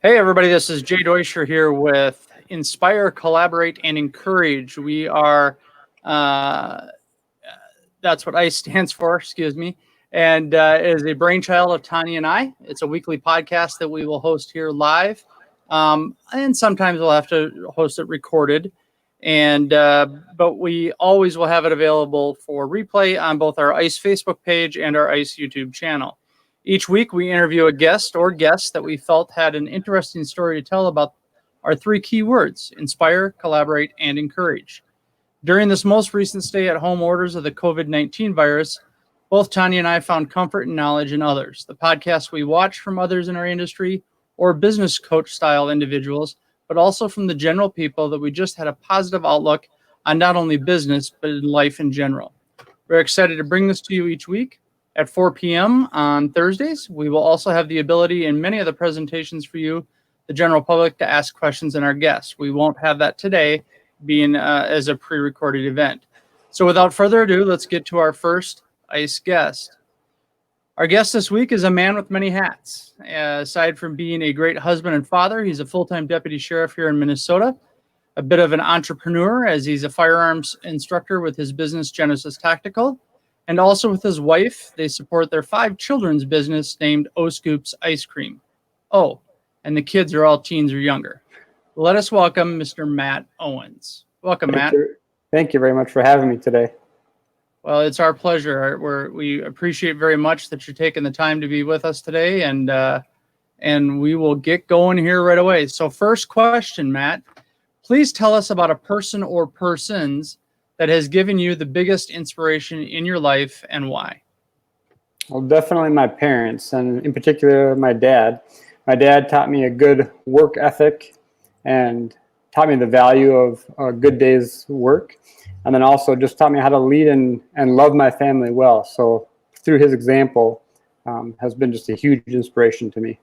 Hey, everybody, this is Jay Deutscher here with Inspire, Collaborate, and Encourage. We are, uh, that's what I.C.E stands for, excuse me, and it is a brainchild of Tanya and I. It's a weekly podcast that we will host here live, and sometimes we'll have to host it recorded. But we always will have it available for replay on both our I.C.E Facebook page and our I.C.E YouTube channel. Each week, we interview a guest or guests that we felt had an interesting story to tell about our three key words: inspire, collaborate, and encourage. During this most recent stay-at-home orders of the COVID-19 virus, both Tanya and I found comfort and knowledge in others. The podcasts we watch from others in our industry or business coach-style individuals, but also from the general people that we just had a positive outlook on not only business, but in life in general. We're excited to bring this to you each week. At 4 p.m. on Thursdays, we will also have the ability in many of the presentations for you, the general public, to ask questions in our guests. We won't have that today, being as a pre-recorded event. So without further ado, let's get to our first I.C.E guest. Our guest this week is a man with many hats. Aside from being a great husband and father, he's a full-time deputy sheriff here in Minnesota, a bit of an entrepreneur as he's a firearms instructor with his business Genesis Tactical. And also with his wife, they support their 5 children's business named O-Scoops Ice Cream. Oh, and the kids are all teens or younger. Let us welcome Mr. Matt Owens. Welcome, Matt. Thank you very much for having me today. Well, it's our pleasure. We appreciate very much that you're taking the time to be with us today, and we will get going here right away. So first question, Matt, please tell us about a person or persons that has given you the biggest inspiration in your life and why? Well, definitely my parents, and in particular, my dad. My dad taught me a good work ethic and taught me the value of a good day's work. And then also just taught me how to lead and love my family well. So through his example, has been just a huge inspiration to me.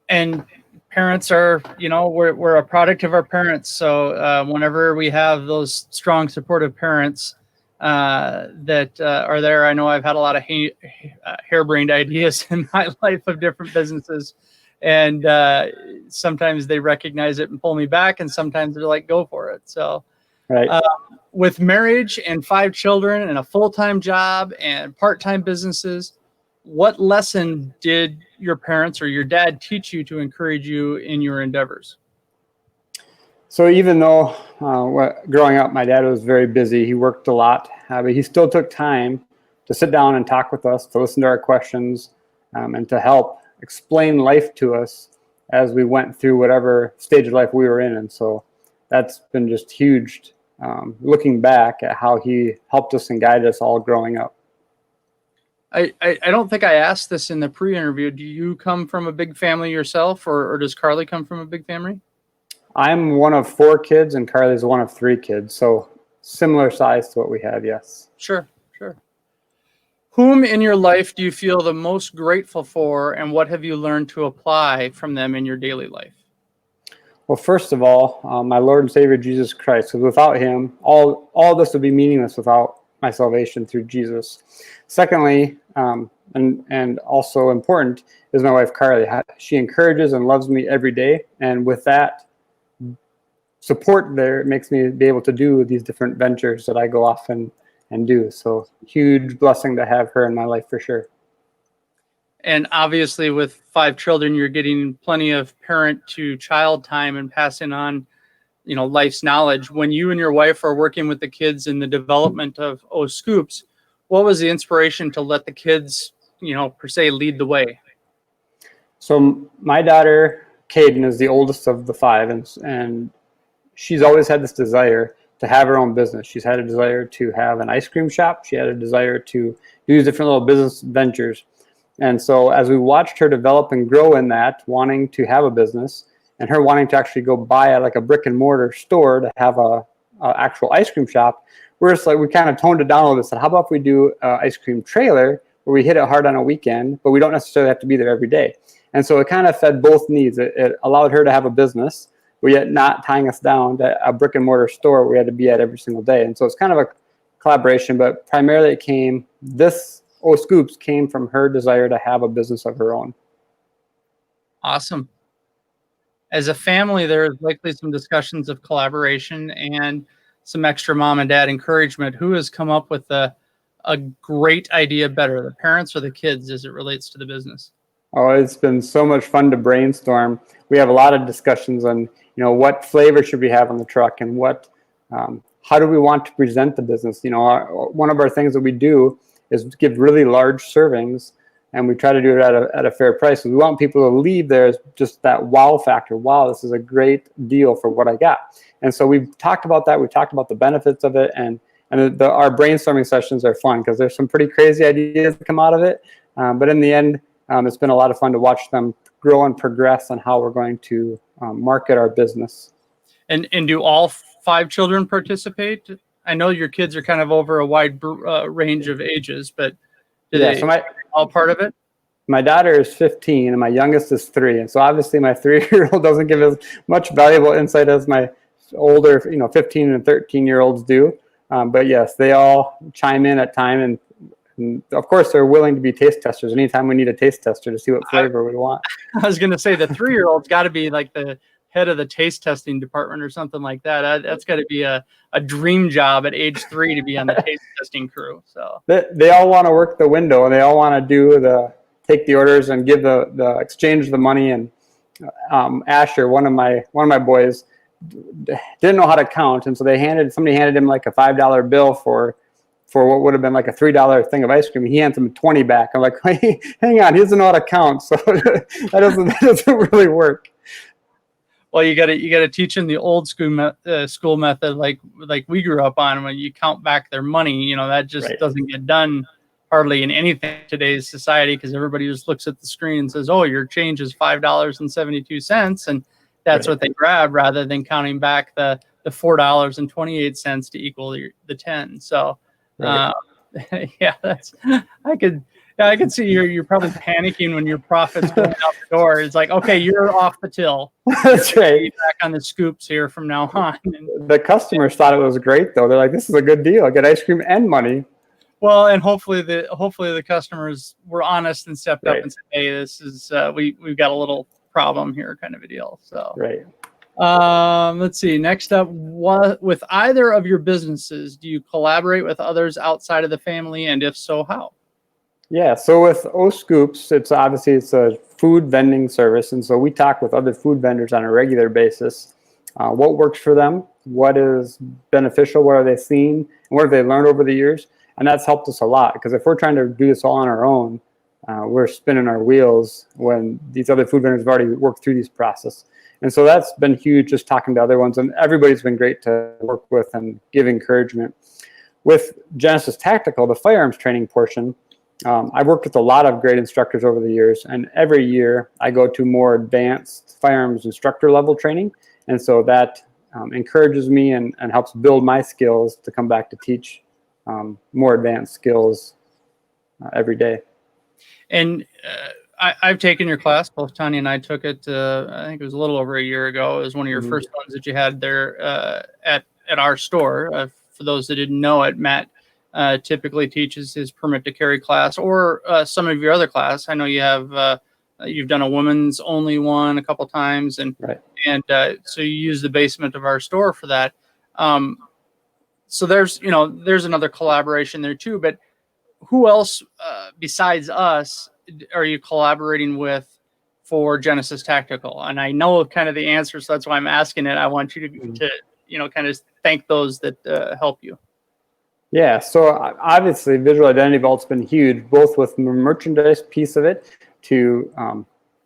And parents are, we're a product of our parents. So whenever we have those strong, supportive parents that are there, I know I've had a lot of harebrained ideas in my life of different businesses. And sometimes they recognize it and pull me back. And sometimes they're like, go for it. So right. With marriage and 5 children and a full-time job and part-time businesses, what lesson did your parents or your dad teach you to encourage you in your endeavors? So even though growing up, my dad was very busy, he worked a lot, but he still took time to sit down and talk with us, to listen to our questions, and to help explain life to us as we went through whatever stage of life we were in. And so that's been just huge, looking back at how he helped us and guided us all growing up. I don't think I asked this in the pre-interview. Do you come from a big family yourself, or does Carly come from a big family? I'm one of 4 kids, and Carly's one of 3 kids. So similar size to what we have, yes. Sure. Whom in your life do you feel the most grateful for, and what have you learned to apply from them in your daily life? Well, first of all, my Lord and Savior, Jesus Christ. Because without him, all this would be meaningless without my salvation through Jesus. Secondly, and also important, is my wife Carly. She encourages and loves me every day, and with that support there, it makes me be able to do these different ventures that I go off and do. So huge blessing to have her in my life for sure. And obviously with 5 children, you're getting plenty of parent to child time and passing on life's knowledge. When you and your wife are working with the kids in the development of O-Scoops, what was the inspiration to let the kids, per se, lead the way? So my daughter, Caden, is the oldest of the 5, and she's always had this desire to have her own business. She's had a desire to have an ice cream shop. She had a desire to do different little business ventures. And so as we watched her develop and grow in that, wanting to have a business, and her wanting to actually go buy a brick and mortar store to have a actual ice cream shop, we're just like, we kind of toned it down a little bit. Said, how about if we do an ice cream trailer where we hit it hard on a weekend, but we don't necessarily have to be there every day. And so it kind of fed both needs. It allowed her to have a business, but yet not tying us down to a brick and mortar store we had to be at every single day. And so it's kind of a collaboration, but primarily this O-Scoops came from her desire to have a business of her own. Awesome. as a family, there's likely some discussions of collaboration and some extra mom and dad encouragement. Who has come up with a great idea better, the parents or the kids, as it relates to the business? Oh, it's been so much fun to brainstorm. We have a lot of discussions on, what flavor should we have on the truck, and how do we want to present the business? One of our things that we do is give really large servings, and we try to do it at a fair price. We want people to leave there as just that wow factor. Wow, this is a great deal for what I got. And so we've talked about that. We've talked about the benefits of it, and our brainstorming sessions are fun because there's some pretty crazy ideas that come out of it. But in the end, it's been a lot of fun to watch them grow and progress on how we're going to market our business. And do all 5 children participate? I know your kids are kind of over a wide range of ages, but do they all part of it? My daughter is 15 and my youngest is 3. And so obviously my 3-year-old doesn't give as much valuable insight as my older, 15 and 13-year-olds do. But yes, they all chime in at time, and of course they're willing to be taste testers anytime we need a taste tester to see what flavor we want. I was going to say the 3-year-old's got to be like the head of the taste testing department or something like that. That's got to be a dream job at age 3 to be on the taste testing crew. So they all want to work the window, and they all want to take the orders and give the exchange the money. And Asher, one of my boys, didn't know how to count, and so somebody handed him like a $5 bill for what would have been like a $3 thing of ice cream. He hands him 20 back. I'm like, hey, hang on, he doesn't know how to count, so that doesn't really work. Well, you got to teach them the old school method, like we grew up on, when you count back their money. That just doesn't get done hardly in anything in today's society, because everybody just looks at the screen and says, "Oh, your change is $5.72," and that's what they grab, rather than counting back the $4.28 to equal the 10. So, yeah, I could see you're probably panicking when your profit's going out the door. It's like, okay, you're off the till. That's right. Back on the scoops here from now on. The customers thought it was great, though. They're like, "This is a good deal. I get ice cream and money." Well, and hopefully the customers were honest and stepped up and said, "Hey, this is we've got a little problem here," kind of a deal. So let's see. Next up, with either of your businesses, do you collaborate with others outside of the family, and if so, how? Yeah, so with O-Scoops, it's a food vending service, and so we talk with other food vendors on a regular basis. What works for them, what is beneficial, what are they seeing, and what have they learned over the years? And that's helped us a lot, because if we're trying to do this all on our own, we're spinning our wheels when these other food vendors have already worked through these process. And so that's been huge, just talking to other ones, and everybody's been great to work with and give encouragement. With Genesis Tactical, the firearms training portion, I've worked with a lot of great instructors over the years, and every year I go to more advanced firearms instructor level training, and so that encourages me and helps build my skills to come back to teach more advanced skills every day. And I've taken your class. Both Tanya and I took it. I think it was a little over a year ago. It was one of your first ones that you had there at our store. For those that didn't know it, Matt typically teaches his permit to carry class, or some of your other class. I know you have you've done a women's only one a couple times, and so you use the basement of our store for that. So there's another collaboration there too. But who else besides us are you collaborating with for Genesis Tactical? And I know kind of the answer, so that's why I'm asking it. I want you to kind of thank those that help you. Yeah, so obviously Visual Identity Vault's been huge, both with the merchandise piece of it to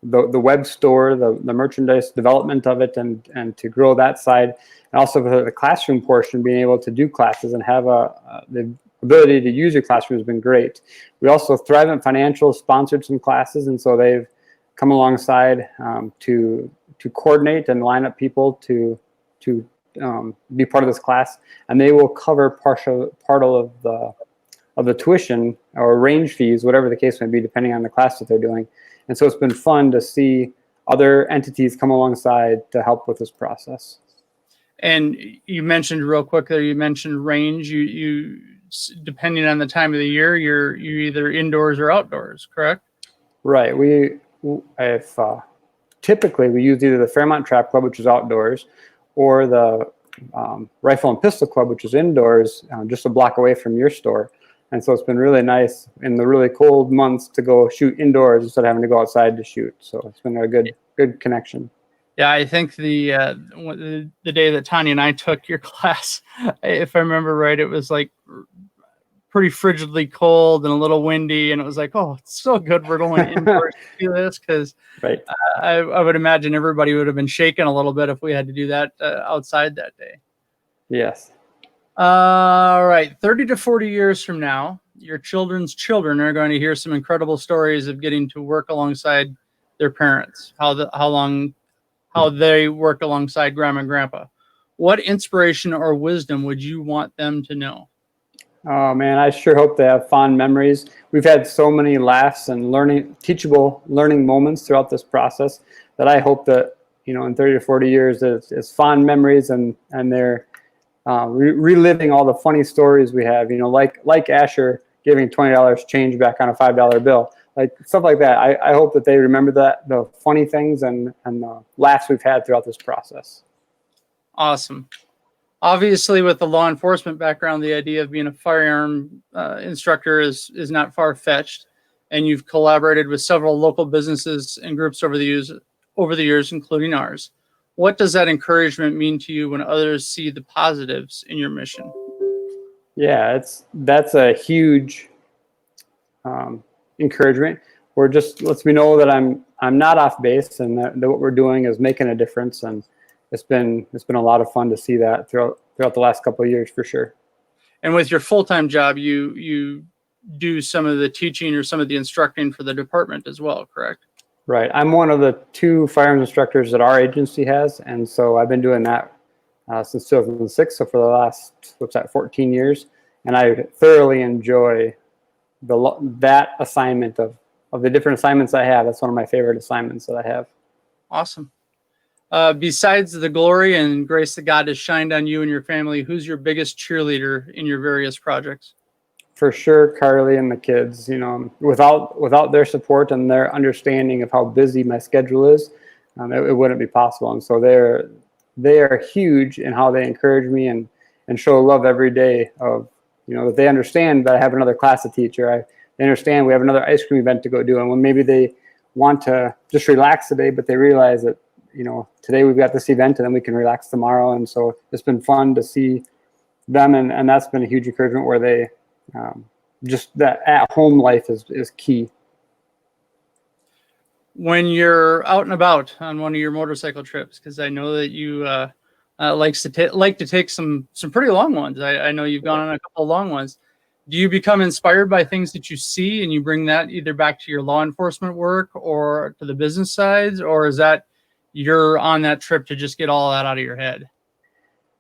the web store, the merchandise development of it, and to grow that side, and also for the classroom portion, being able to do classes and have the ability to use your classroom has been great. We also, Thrivent Financial sponsored some classes, and so they've come alongside to coordinate and line up people to be part of this class, and they will cover part of the tuition or range fees, whatever the case may be, depending on the class that they're doing. And so it's been fun to see other entities come alongside to help with this process. And you mentioned real quick there, you mentioned range. You depending on the time of the year, you're either indoors or outdoors, correct? Right. If typically we use either the Fairmont Trap Club, which is outdoors, or the Rifle and Pistol Club, which is indoors, just a block away from your store. And so it's been really nice in the really cold months to go shoot indoors instead of having to go outside to shoot. So it's been a good connection. Yeah, I think the day that Tanya and I took your class, if I remember right, it was like pretty frigidly cold and a little windy, and it was like, oh, it's so good we're going indoors to do this, because Right. I would imagine everybody would have been shaken a little bit if we had to do that outside that day. Yes. All right, 30 to 40 years from now, your children's children are going to hear some incredible stories of getting to work alongside their parents, how they work alongside grandma and grandpa. What inspiration or wisdom would you want them to know? Oh man, I sure hope they have fond memories. We've had so many laughs and teachable learning moments throughout this process that I hope that, in 30 to 40 years, it's fond memories and they're reliving all the funny stories we have, like Asher giving $20 change back on a $5 bill, like stuff like that. I hope that they remember the funny things and the laughs we've had throughout this process. Awesome. Obviously, with the law enforcement background, the idea of being a firearm instructor is not far-fetched, and you've collaborated with several local businesses and groups over the years, including ours. What does that encouragement mean to you when others see the positives in your mission? Yeah, that's a huge encouragement. Or just lets me know that I'm not off base and that what we're doing is making a difference. And it's been a lot of fun to see that throughout the last couple of years, for sure. And with your full-time job, you do some of the teaching or some of the instructing for the department as well, correct? Right. I'm one of the 2 firearms instructors that our agency has, and so I've been doing that since 2006. So for the last 14 years, and I thoroughly enjoy that assignment of the different assignments I have. That's one of my favorite assignments that I have. Awesome. Besides the glory and grace that God has shined on you and your family, who's your biggest cheerleader in your various projects? For sure, Carly and the kids. Without their support and their understanding of how busy my schedule is, it wouldn't be possible. And so they are huge in how they encourage me and show love every day. Of that they understand that I have another class to teach, or they understand we have another ice cream event to go do, and when maybe they want to just relax today, but they realize that today we've got this event and then we can relax tomorrow. And so it's been fun to see them, and that's been a huge encouragement where they just that at-home life is key. When you're out and about on one of your motorcycle trips, because I know that you like to take some pretty long ones. I know you've gone on a couple of long ones. Do you become inspired by things that you see and you bring that either back to your law enforcement work or to the business sides, or is that you're on that trip to just get all that out of your head?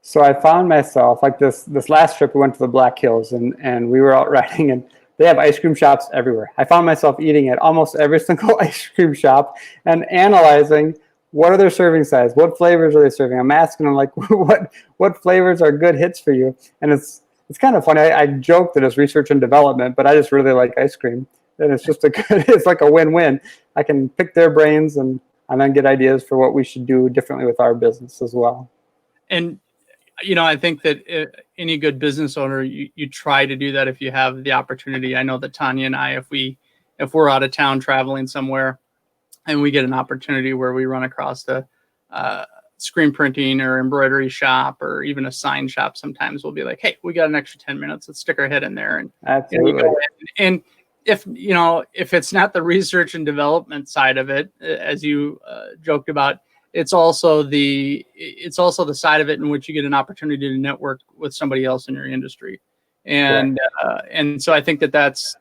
So I found myself, like this last trip, we went to the Black Hills and we were out riding, and they have ice cream shops everywhere. I found myself eating at almost every single ice cream shop and analyzing what are their serving size, what flavors are they serving. I'm asking them, like, what flavors are good hits for you? And it's kind of funny. I joke that it's research and development, but I just really like ice cream, and it's just it's like a win-win. I can pick their brains and then get ideas for what we should do differently with our business as well. And I think that any good business owner, you try to do that if you have the opportunity. I know that Tanya and I, if we're out of town traveling somewhere and we get an opportunity where we run across a screen printing or embroidery shop or even a sign shop, sometimes we'll be like, hey, we got an extra 10 minutes. Let's stick our head in there. And absolutely. And if it's not the research and development side of it, as you joked about, it's also the side of it in which you get an opportunity to network with somebody else in your industry. And so I think that's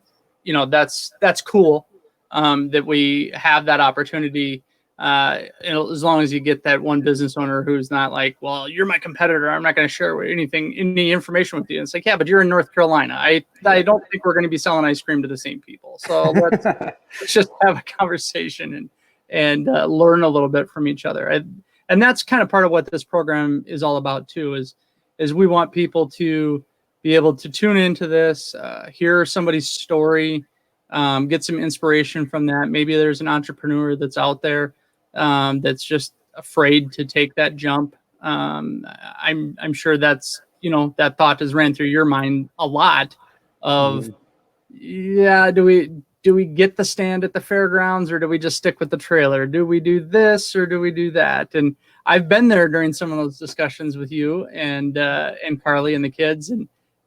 cool that we have that opportunity. As long as you get that one business owner who's not like, well, you're my competitor, I'm not going to share any information with you. And it's like, yeah, but you're in North Carolina. I don't think we're going to be selling ice cream to the same people. So let's just have a conversation and learn a little bit from each other. And that's kind of part of what this program is all about too, is we want people to be able to tune into this, hear somebody's story, get some inspiration from that. Maybe there's an entrepreneur that's out there that's just afraid to take that jump. I'm sure that's, that thought has ran through your mind a lot of, yeah, do we get the stand at the fairgrounds, or do we just stick with the trailer? Do we do this or do we do that? And I've been there during some of those discussions with you and Carly and the kids,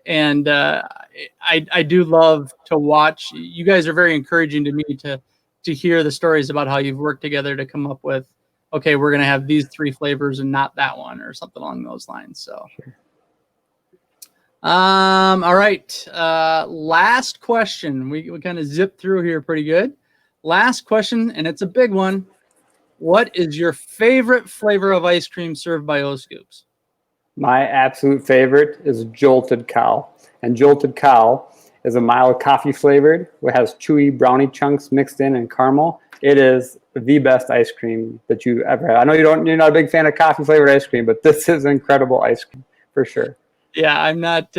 and I do love to watch. You guys are very encouraging to me to hear the stories about how you've worked together to come up with, okay, we're going to have these 3 flavors and not that one, or something along those lines. So, sure. All right. Last question. We kind of zipped through here pretty good. Last question, and it's a big one. What is your favorite flavor of ice cream served by O-Scoops? My absolute favorite is Jolted Cow. And Jolted Cow is a mild coffee flavored. It has chewy brownie chunks mixed in and caramel. It is the best ice cream that you ever had. I know you're not a big fan of coffee flavored ice cream, but this is incredible ice cream for sure. Yeah, I'm not.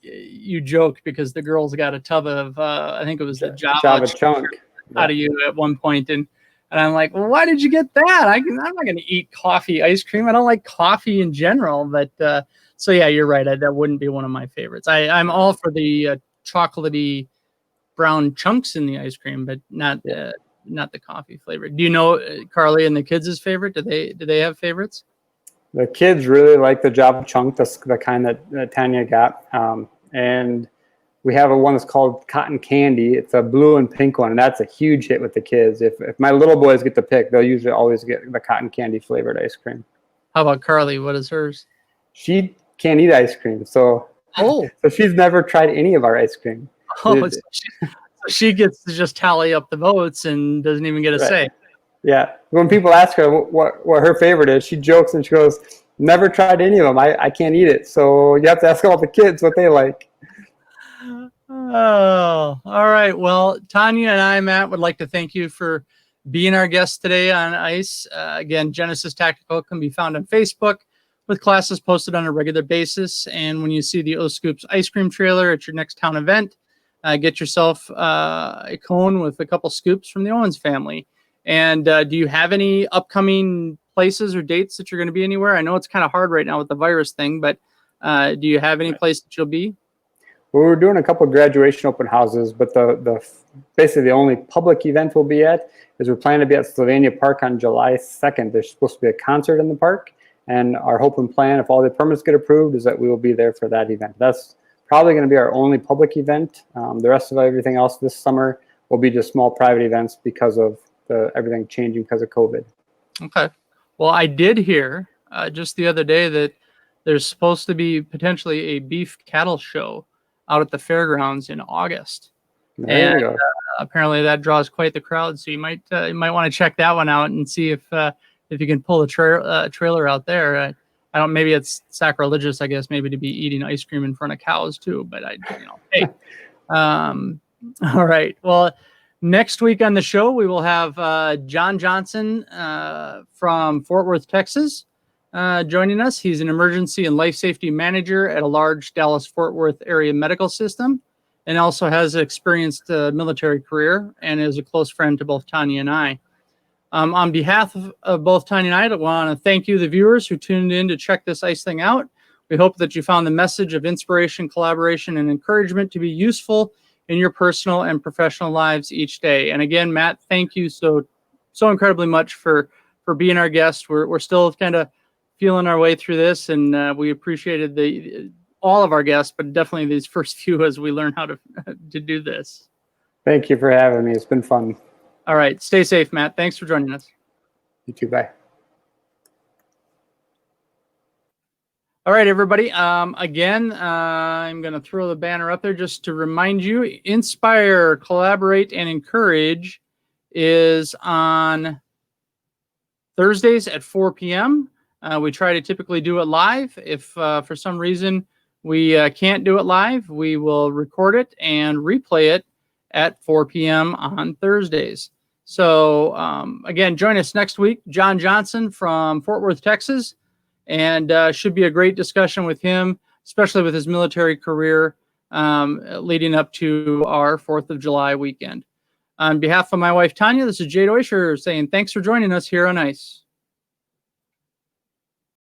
You joked because the girls got a tub of, I think it was the Java chunk out of you at one point, and I'm like, well, why did you get that? I'm not going to eat coffee ice cream. I don't like coffee in general, but so yeah, you're right. That wouldn't be one of my favorites. I'm all for the chocolatey brown chunks in the ice cream, but not the coffee flavor. Do you know Carly and the kids' favorite? Do they have favorites? The kids really like the Java chunk, the kind that Tanya got. And we have one that's called Cotton Candy. It's a blue and pink one, and that's a huge hit with the kids. If my little boys get to pick, they'll usually always get the Cotton Candy flavored ice cream. How about Carly? What is hers? She can't eat ice cream, so she's never tried any of our ice cream. Oh, so she gets to just tally up the votes and doesn't even get a say. Yeah. When people ask her what her favorite is, she jokes and she goes, never tried any of them. I can't eat it. So you have to ask all the kids what they like. Oh, all right. Well, Tanya and I, Matt, would like to thank you for being our guest today on ICE. Again, Genesis Tactical can be found on Facebook with classes posted on a regular basis. And when you see the O-Scoops ice cream trailer at your next town event, get yourself a cone with a couple scoops from the Owens family. And do you have any upcoming places or dates that you're going to be anywhere? I know it's kind of hard right now with the virus thing, but do you have any place that you'll be? Well, we're doing a couple of graduation open houses, but the basically the only public event we'll be at is we're planning to be at Sylvania Park on July 2nd. There's supposed to be a concert in the park, and our hope and plan, if all the permits get approved, is that we will be there for that event. That's probably going to be our only public event. The rest of everything else this summer will be just small private events because of everything changing because of COVID. Okay. Well, I did hear just the other day that there's supposed to be potentially a beef cattle show out at the fairgrounds in August. There you go. Apparently that draws quite the crowd. So you might want to check that one out and see if you can pull a trailer out there. I don't. Maybe it's sacrilegious, I guess, maybe to be eating ice cream in front of cows too. But hey. All right. Well, next week on the show we will have John Johnson from Fort Worth, Texas, joining us. He's an emergency and life safety manager at a large Dallas-Fort Worth area medical system, and also has an experienced military career and is a close friend to both Tanya and I. On behalf of both Tanya and I want to thank you, the viewers who tuned in to check this ICE thing out. We hope that you found the message of inspiration, collaboration, and encouragement to be useful in your personal and professional lives each day. And again, Matt, thank you so incredibly much for being our guest. We're still kind of feeling our way through this, and we appreciated all of our guests, but definitely these first few as we learn how to do this. Thank you for having me. It's been fun. All right. Stay safe, Matt. Thanks for joining us. You too. Bye. All right, everybody. Again, I'm going to throw the banner up there just to remind you, Inspire, Collaborate, and Encourage is on Thursdays at 4 p.m. We try to typically do it live. If for some reason we can't do it live, we will record it and replay it at 4 p.m. on Thursdays. So again, join us next week. John Johnson from Fort Worth, Texas, and should be a great discussion with him, especially with his military career leading up to our 4th of July weekend. On behalf of my wife, Tanya, this is Jay Deutscher saying thanks for joining us here on ICE.